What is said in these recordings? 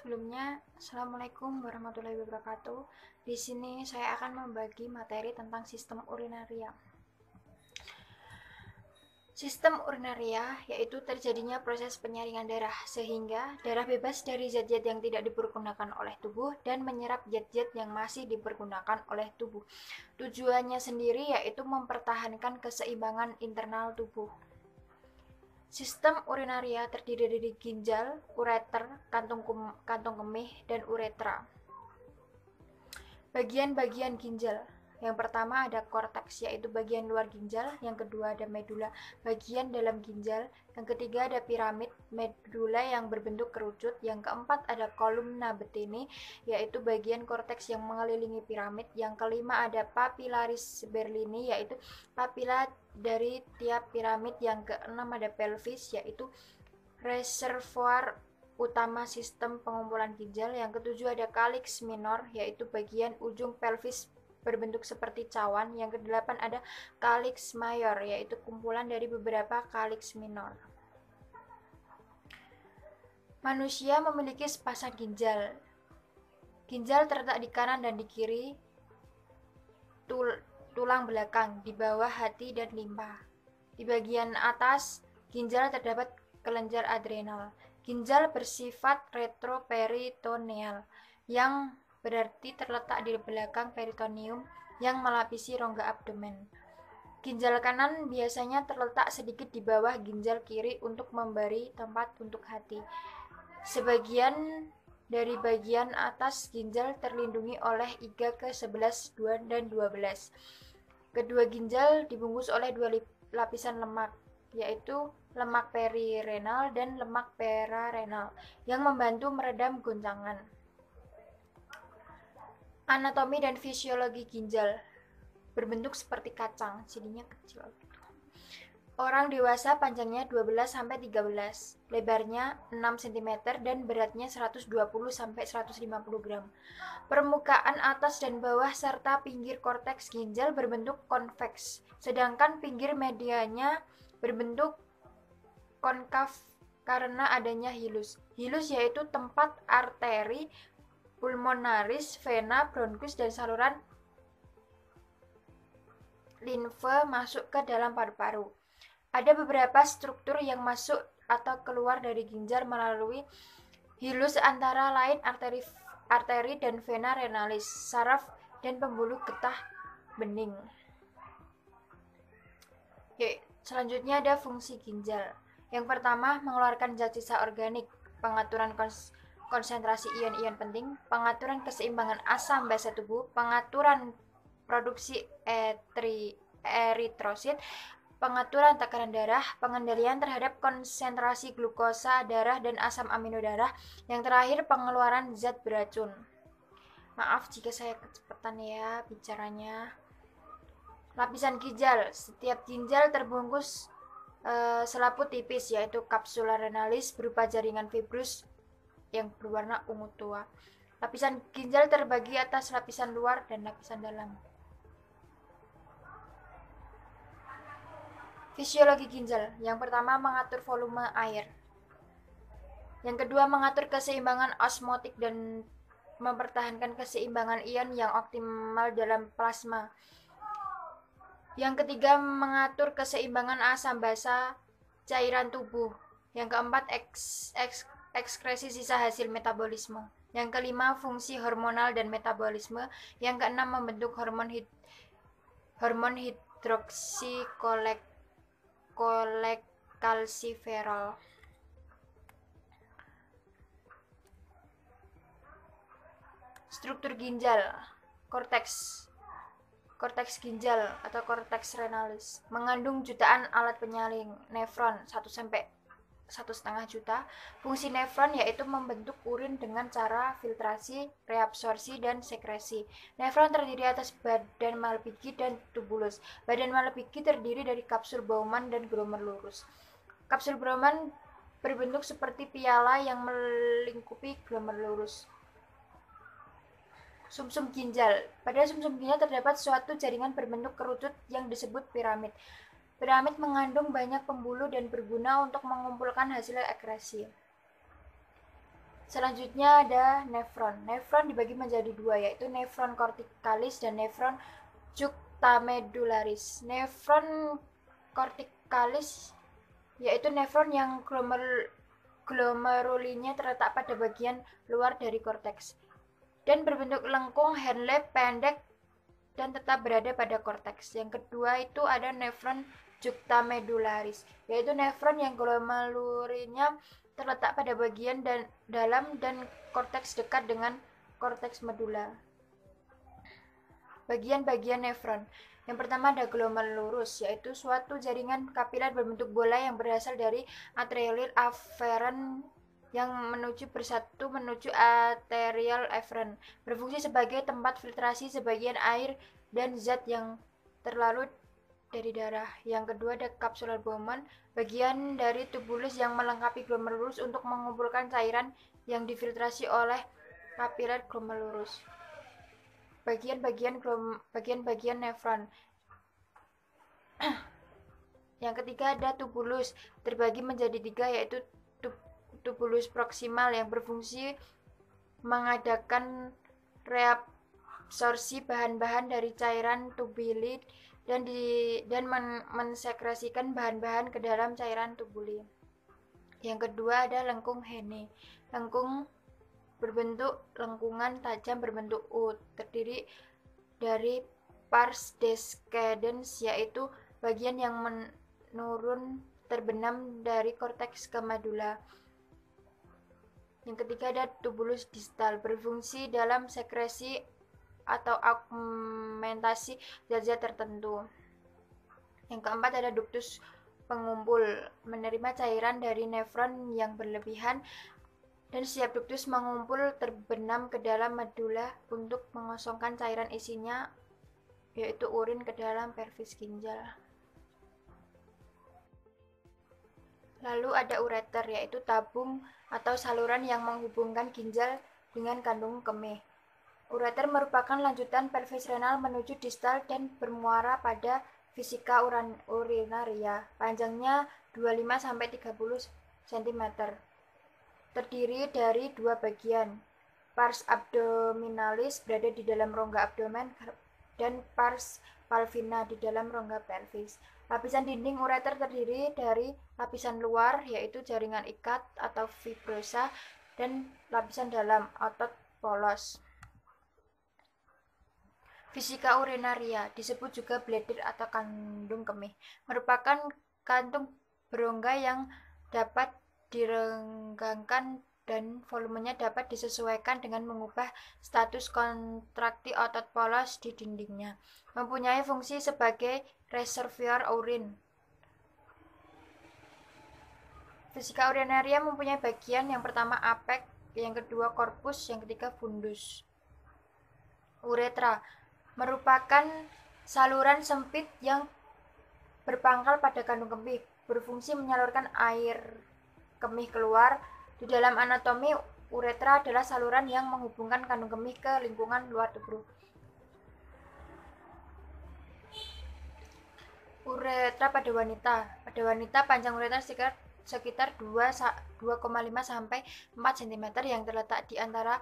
Sebelumnya, Assalamualaikum warahmatullahi wabarakatuh. Di sini saya akan membagi materi tentang sistem urinaria. Sistem urinaria yaitu terjadinya proses penyaringan darah, sehingga darah bebas dari zat-zat yang tidak dipergunakan oleh tubuh dan menyerap zat-zat yang masih dipergunakan oleh tubuh. Tujuannya sendiri yaitu mempertahankan keseimbangan internal tubuh. Sistem urinaria terdiri dari ginjal, ureter, kantung kemih, dan uretra. Bagian-bagian ginjal. Yang pertama ada korteks, yaitu bagian luar ginjal. Yang kedua ada medula, bagian dalam ginjal. Yang ketiga ada piramid, medula yang berbentuk kerucut. Yang keempat ada kolumna betini, yaitu bagian korteks yang mengelilingi piramid. Yang kelima ada papillaris Berlini, yaitu papila dari tiap piramid. Yang keenam ada pelvis, yaitu reservoir utama sistem pengumpulan ginjal. Yang ketujuh ada calyx minor, yaitu bagian ujung pelvis berbentuk seperti cawan. Yang kedelapan ada calyx major, yaitu kumpulan dari beberapa calyx minor. Manusia memiliki sepasang ginjal. Ginjal terletak di kanan dan di kiri tulang belakang, di bawah hati dan limpa. Di bagian atas ginjal terdapat kelenjar adrenal. Ginjal bersifat retroperitoneal, yang berarti terletak di belakang peritoneum yang melapisi rongga abdomen. Ginjal kanan biasanya terletak sedikit di bawah ginjal kiri untuk memberi tempat untuk hati. Sebagian dari bagian atas ginjal terlindungi oleh iga ke-11, 2, dan 12. Kedua ginjal dibungkus oleh dua lapisan lemak, yaitu lemak perirenal dan lemak pararenal, yang membantu meredam goncangan. Anatomi dan fisiologi ginjal. Berbentuk seperti kacang, jadinya kecil. Orang dewasa panjangnya 12-13, lebarnya 6 cm dan beratnya 120-150 gram. Permukaan atas dan bawah serta pinggir korteks ginjal berbentuk konveks, sedangkan pinggir medianya berbentuk konkav karena adanya hilus. Hilus yaitu tempat arteri pulmonaris, vena, bronkus, dan saluran limfe masuk ke dalam paru-paru. Ada beberapa struktur yang masuk atau keluar dari ginjal melalui hilus, antara lain arteri dan vena renalis, saraf, dan pembuluh getah bening. Oke, selanjutnya ada fungsi ginjal. Yang pertama, mengeluarkan zat sisa organik, pengaturan konsentrasi ion-ion penting, pengaturan keseimbangan asam basa tubuh, pengaturan produksi eritrosit, pengaturan tekanan darah, pengendalian terhadap konsentrasi glukosa darah dan asam amino darah, yang terakhir pengeluaran zat beracun. Maaf jika saya kecepatan ya bicaranya. Lapisan ginjal. Setiap ginjal terbungkus selaput tipis, yaitu kapsula renalis berupa jaringan fibrus yang berwarna ungu tua. Lapisan ginjal terbagi atas lapisan luar dan lapisan dalam. Fisiologi ginjal. Yang pertama, mengatur volume air. Yang kedua, mengatur keseimbangan osmotik dan mempertahankan keseimbangan ion yang optimal dalam plasma. Yang ketiga, mengatur keseimbangan asam basa cairan tubuh. Yang keempat, ekskresi sisa hasil metabolisme. Yang kelima, fungsi hormonal dan metabolisme. Yang keenam, membentuk hormon hidroksi kolekalsiferol. Struktur ginjal. Korteks ginjal atau korteks renalis mengandung jutaan alat penyaring nefron, 1-1,5 juta. Fungsi nefron yaitu membentuk urin dengan cara filtrasi, reabsorpsi, dan sekresi. Nefron terdiri atas badan Malpighi dan tubulus. Badan Malpighi terdiri dari kapsul Bowman dan glomerulus. Kapsul Bowman berbentuk seperti piala yang melingkupi glomerulus. Sumsum ginjal. Pada sumsum ginjal terdapat suatu jaringan berbentuk kerucut yang disebut piramid. Piramid mengandung banyak pembuluh dan berguna untuk mengumpulkan hasil ekskresi. Selanjutnya ada nefron. Nefron dibagi menjadi dua, yaitu nefron kortikalis dan nefron juxtamedularis. Nefron kortikalis yaitu nefron yang glomerulinya terletak pada bagian luar dari korteks dan berbentuk lengkung, Henle pendek dan tetap berada pada korteks. Yang kedua itu ada nefron juxtamedularis, yaitu nefron yang glomerulinya terletak pada bagian dalam dan korteks dekat dengan korteks medula. Bagian-bagian nefron. Yang pertama ada glomerulus, yaitu suatu jaringan kapiler berbentuk bola yang berasal dari atriolir aferen yang bersatu menuju arterial eferen, berfungsi sebagai tempat filtrasi sebagian air dan zat yang terlarut dari darah. Yang kedua ada capsular Bowman, bagian dari tubulus yang melengkapi glomerulus untuk mengumpulkan cairan yang difiltrasi oleh kapiler glomerulus. Bagian-bagian nefron. Yang ketiga ada tubulus, terbagi menjadi tiga, yaitu tubulus proksimal yang berfungsi mengadakan reabsorpsi bahan-bahan dari cairan tubuli dan mensekresikan bahan-bahan ke dalam cairan tubuli. Yang kedua ada lengkung Henle. Lengkung berbentuk lengkungan tajam berbentuk U, terdiri dari pars descendens, yaitu bagian yang menurun terbenam dari korteks ke medula. Yang ketiga ada tubulus distal, berfungsi dalam sekresi atau augmentasi zat-zat tertentu. Yang keempat ada ductus pengumpul, menerima cairan dari nefron yang berlebihan, dan setiap ductus mengumpul terbenam ke dalam medula untuk mengosongkan cairan isinya, yaitu urin, ke dalam pelvis ginjal. Lalu ada ureter, yaitu tabung atau saluran yang menghubungkan ginjal dengan kandung kemih. Ureter merupakan lanjutan pelvis renal menuju distal dan bermuara pada vesika urinaria. Panjangnya 25-30 cm. Terdiri dari dua bagian. Pars abdominalis berada di dalam rongga abdomen dan pars valvina di dalam rongga pelvis. Lapisan dinding ureter terdiri dari lapisan luar, yaitu jaringan ikat atau fibrosa, dan lapisan dalam, otot polos. Vesika urinaria, disebut juga bladder atau kandung kemih, merupakan kantung berongga yang dapat direnggangkan dan volumenya dapat disesuaikan dengan mengubah status kontraksi otot polos di dindingnya. Mempunyai fungsi sebagai reservoir urin. Vesika urinaria mempunyai bagian yang pertama apex, yang kedua corpus, yang ketiga fundus. Uretra merupakan saluran sempit yang berpangkal pada kandung kemih, berfungsi menyalurkan air kemih keluar. Di dalam anatomi, uretra adalah saluran yang menghubungkan kandung kemih ke lingkungan luar tubuh. Uretra pada wanita. Pada wanita, panjang uretra sekitar 2,5 sampai 4 cm yang terletak di antara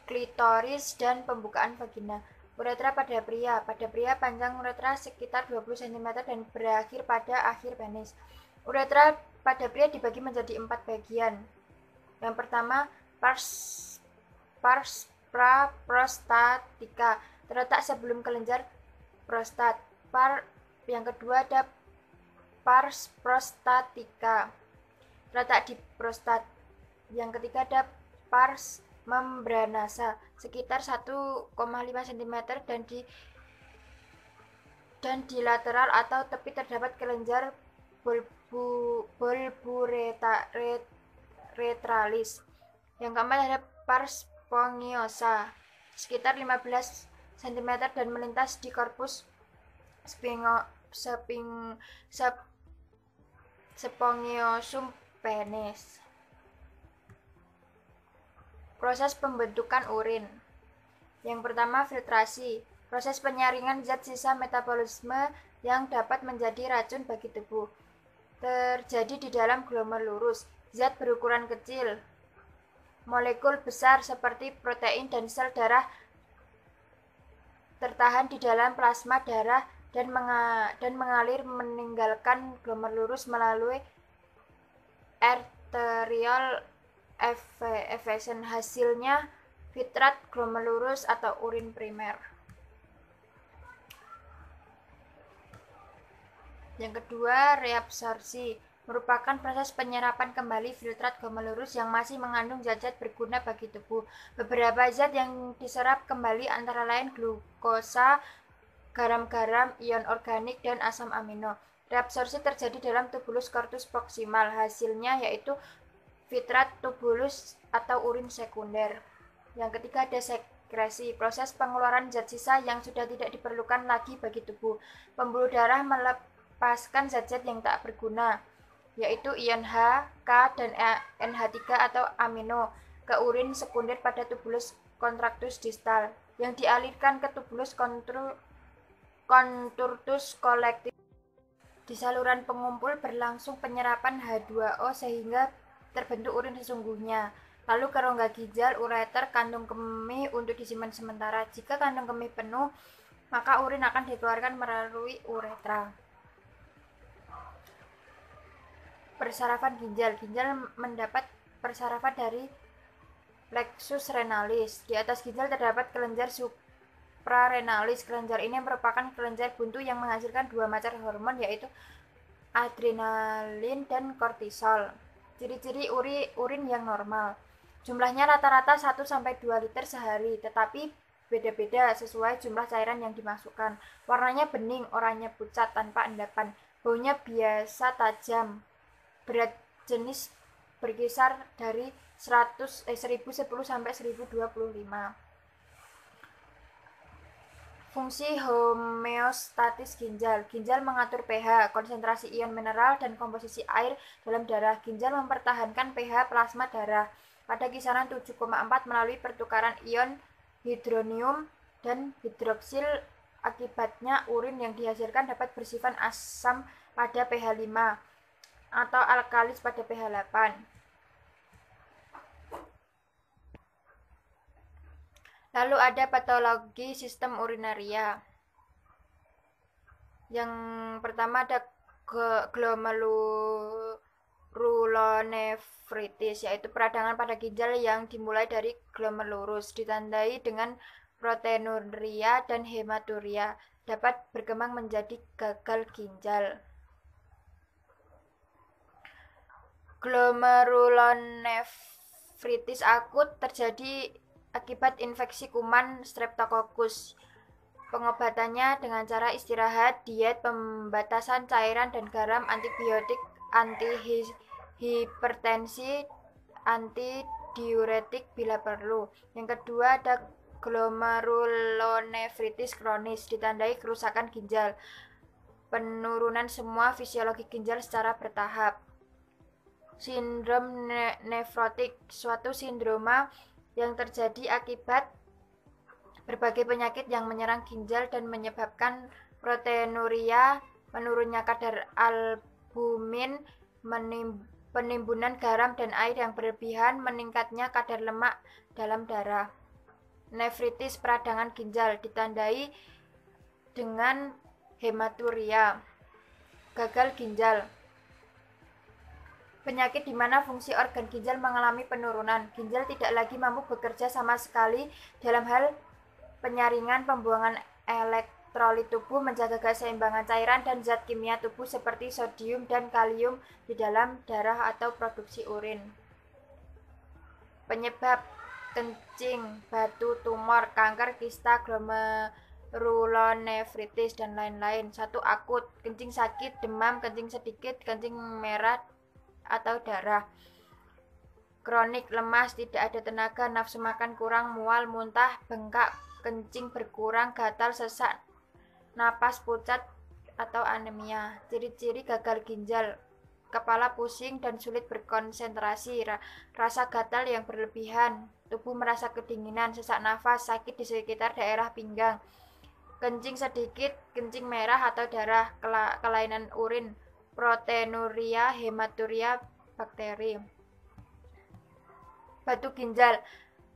klitoris dan pembukaan vagina. Uretra pada pria. Pada pria, panjang uretra sekitar 20 cm dan berakhir pada akhir penis. Uretra pada pria dibagi menjadi 4 bagian. Yang pertama, pars prostatica, terletak sebelum kelenjar prostat. Yang kedua ada pars prostatica, terletak di prostat. Yang ketiga ada pars membranasa, sekitar 1,5 cm dan di lateral atau tepi terdapat kelenjar bulboretralis. Yang keempat ada pars spongiosa, sekitar 15 cm dan melintas di korpus spongiosum penis. Proses pembentukan urin. Yang pertama, filtrasi. Proses penyaringan zat sisa metabolisme yang dapat menjadi racun bagi tubuh terjadi di dalam glomerulus. Zat berukuran kecil molekul besar seperti protein dan sel darah tertahan di dalam plasma darah dan mengalir meninggalkan glomerulus melalui arterial effusion. Hasilnya filtrat glomerulus atau urin primer. Yang kedua, reabsorpsi merupakan proses penyerapan kembali filtrat glomerulus yang masih mengandung zat-zat berguna bagi tubuh. Beberapa zat yang diserap kembali antara lain glukosa, garam-garam, ion organik, dan asam amino. Reabsorpsi terjadi dalam tubulus corpus proximal. Hasilnya yaitu filtrat tubulus atau urin sekunder. Yang ketiga, ada sekresi, proses pengeluaran zat sisa yang sudah tidak diperlukan lagi bagi tubuh. Pembuluh darah melepaskan zat-zat yang tak berguna, yaitu ion H, K, dan NH3 atau amino ke urin sekunder pada tubulus contractus distal yang dialirkan ke tubulus contortus collectus. Di saluran pengumpul berlangsung penyerapan H2O sehingga terbentuk urin sesungguhnya. Lalu ke rongga ginjal, ureter, kantung kemih untuk disimpan sementara. Jika kantung kemih penuh, maka urin akan dikeluarkan melalui uretra. Persarafan ginjal. Ginjal mendapat persarafan dari plexus renalis. Di atas ginjal terdapat kelenjar suprarenalis. Kelenjar ini merupakan kelenjar buntu yang menghasilkan dua macam hormon, yaitu adrenalin dan kortisol. Ciri-ciri urin yang normal. Jumlahnya rata-rata 1-2 liter sehari, tetapi beda-beda sesuai jumlah cairan yang dimasukkan. Warnanya bening, oranye pucat tanpa endapan. Baunya biasa tajam. Berat jenis berkisar dari 1010 sampai 1025. Fungsi homeostatis ginjal. Ginjal mengatur pH, konsentrasi ion mineral, dan komposisi air dalam darah. Ginjal mempertahankan pH plasma darah pada kisaran 7,4 melalui pertukaran ion hidronium dan hidroksil. Akibatnya urin yang dihasilkan dapat bersifat asam pada pH 5 atau alkalis pada pH 8. Lalu ada patologi sistem urinaria. Yang pertama ada glomerulonefritis, yaitu peradangan pada ginjal yang dimulai dari glomerulus, ditandai dengan proteinuria dan hematuria, dapat berkembang menjadi gagal ginjal. Glomerulonefritis akut terjadi akibat infeksi kuman Streptococcus. Pengobatannya dengan cara istirahat, diet, pembatasan cairan dan garam, antibiotik, antihipertensi, antidiuretik bila perlu. Yang kedua ada glomerulonefritis kronis, ditandai kerusakan ginjal, penurunan semua fisiologi ginjal secara bertahap. Sindrom nefrotik, suatu sindroma yang terjadi akibat berbagai penyakit yang menyerang ginjal dan menyebabkan proteinuria, menurunnya kadar albumin, penimbunan garam dan air yang berlebihan, meningkatnya kadar lemak dalam darah. Nefritis peradangan ginjal ditandai dengan hematuria. Gagal ginjal, penyakit di mana fungsi organ ginjal mengalami penurunan. Ginjal tidak lagi mampu bekerja sama sekali dalam hal penyaringan, pembuangan elektrolit tubuh, menjaga keseimbangan cairan dan zat kimia tubuh seperti sodium dan kalium di dalam darah atau produksi urin. Penyebab: kencing, batu, tumor, kanker, kista, glomerulonefritis, dan lain-lain. 1. Akut, kencing sakit, demam, kencing sedikit, kencing merah atau darah. Kronik, lemas, tidak ada tenaga, nafsu makan kurang, mual, muntah, bengkak, kencing berkurang, gatal, sesak napas, pucat, atau anemia. Ciri-ciri gagal ginjal: kepala pusing dan sulit berkonsentrasi, rasa gatal yang berlebihan, tubuh merasa kedinginan, sesak nafas, sakit di sekitar daerah pinggang, kencing sedikit, kencing merah atau darah, kelainan urin, proteinuria, hematuria, bakteri. Batu ginjal,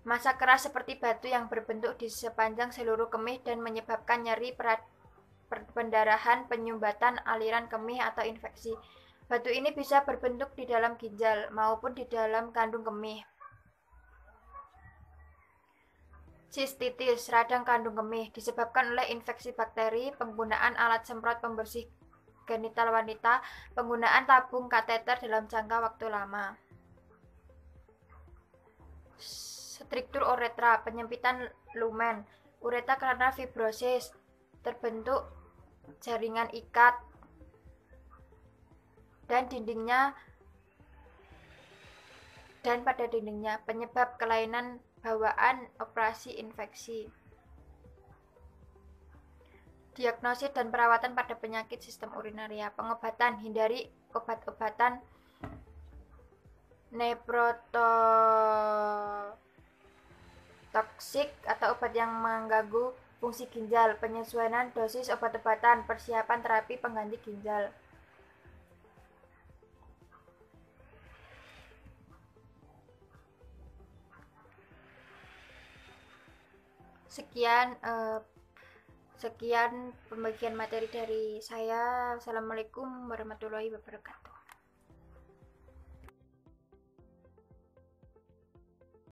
massa keras seperti batu yang berbentuk di sepanjang seluruh kemih dan menyebabkan nyeri, pendarahan, penyumbatan aliran kemih atau infeksi. Batu ini bisa berbentuk di dalam ginjal maupun di dalam kandung kemih. Sistitis, radang kandung kemih, disebabkan oleh infeksi bakteri, penggunaan alat semprot pembersih genital wanita, penggunaan tabung kateter dalam jangka waktu lama. Struktur uretra, penyempitan lumen. Uretra karena fibrosis, terbentuk jaringan ikat dan pada dindingnya, penyebab kelainan bawaan, operasi, infeksi. Diagnosis dan perawatan pada penyakit sistem urinaria. Pengobatan, hindari obat-obatan nephrotoxic atau obat yang mengganggu fungsi ginjal. Penyesuaian dosis obat-obatan, persiapan terapi pengganti ginjal. Sekian pembagian materi dari saya. Assalamualaikum warahmatullahi wabarakatuh.